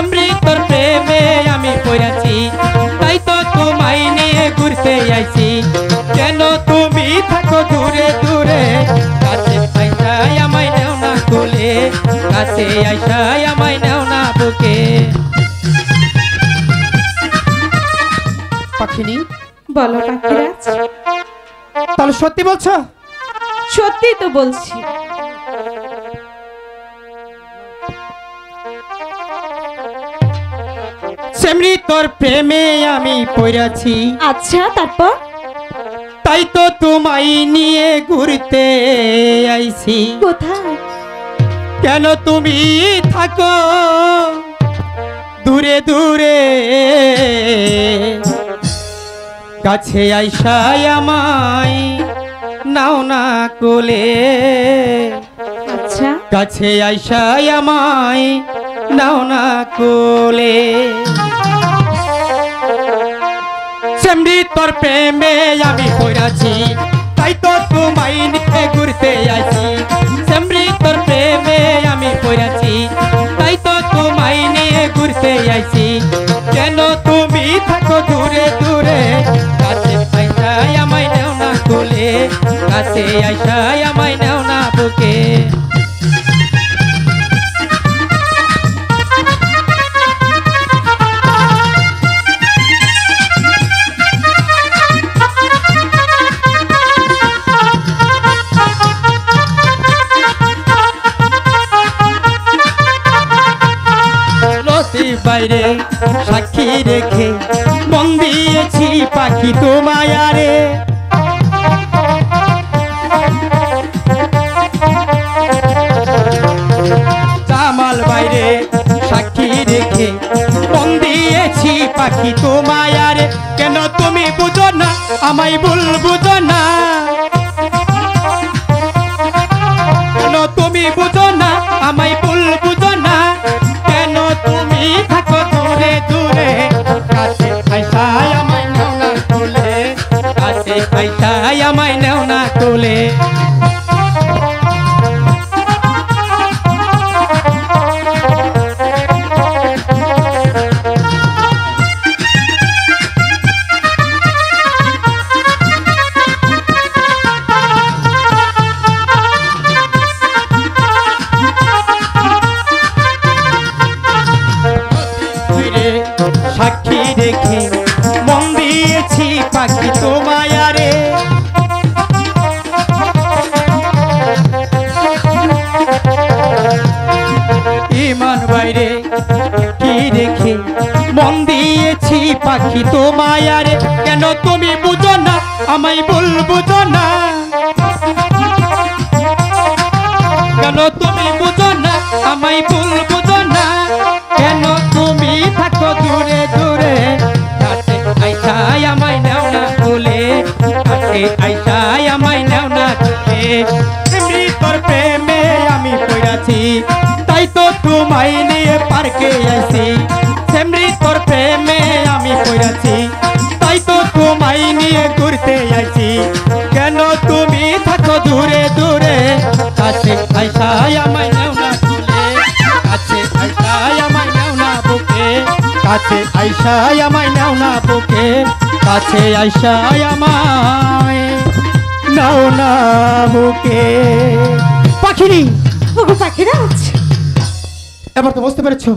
সেমরি তোর প্রেমে আমি পড়েছি, তাই তো তোমায় নিয়ে ঘুরতে আইছি। কেন তুমি থাকো দূরে দূরে, কাছে আইসাই আমায় নেও না কোলে, কাছে আইসাই আমায় নেও না বুকে। পাখিনি, বলো পাখিরাজ। তাহলে সত্যি বলছো? সত্যি তো বলছি। সেমরি তোর প্রেমে আমি পড়েছি, আচ্ছা তারপর? তাই তো তোমায় নিয়ে ঘুরতে আইছি। কোথায়? কেন তুমি থাকো দূরে দূরে, কাছে আইসাই আমায় নাও না কোলে, আচ্ছা কাছে আইসাই আমায় নাও না কোলে। সেমরি তোর প্রেমে আমি পড়েছি, তাই তো তোমায় নিয়ে ঘুরতে আইছি। সেমরি তোর প্রেমে আমি পড়েছি, তাই তো তোমায় নিয়ে ঘুরতে আইছি। কেন তুমি থাকো দূরে দূরে, কাছে আইসাই আমায় নেও না কোলে, কাছে আইসাই আমায় নেও না বুকে। বাইরে সাক্ষী রেখে মন দিয়েছি পাখি তোমায় আরে। জামাল বাইরে সাক্ষী রেখে মন দিয়েছি পাখি তোমায় আরে। কেন তুমি বুঝো না আমায় ভুল বুঝো না, কেন তুমি বুঝো না আমায় ভুল বুঝো না। কেন তুমি থাকো দূরে দূরে, কাছে আইসাই আমায় নেও না কোলে, কাছে আইসাই আমায় নেও না কোলে। সাক্ষী রেখে মন দিয়েছি পাখি তোমায় আরে। ইমান বাইরে কি রেখে মন দিয়েছি পাখি তোমায় আরে। কেন তুমি বুঝো না আমায় ভুল বুঝো না, কেন তুমি বুঝো না আমায় ভুল বুঝো না। কেন তুমি থাকো দূরে দূরে, কাছে আইসাই আমায় নেও না কোলে, কাছে আইসাই আমায় নেও না কোলে। সেমরি তোর প্রেমে আমি পড়েছি, তাই তো তোমায় নিয়ে পার্কে আইছি। সেমরি তোর প্রেমে আমি পড়েছি, তাই তো তোমায় নিয়ে ঘুরতে আইছি। কেন তুমি থাকো দূরে দূরে, কাছে আইসাই আমায় নেও না কোলে, কাছে আইসাই আমায় নেও না বুকে, কাছে আইসাই আমায় নেও না বুকে, কাছে আইসাই আমায় নাও না বুকে। পাখিনি, ওগো পাখিরাজ, এবার তো বুঝতে পেরেছো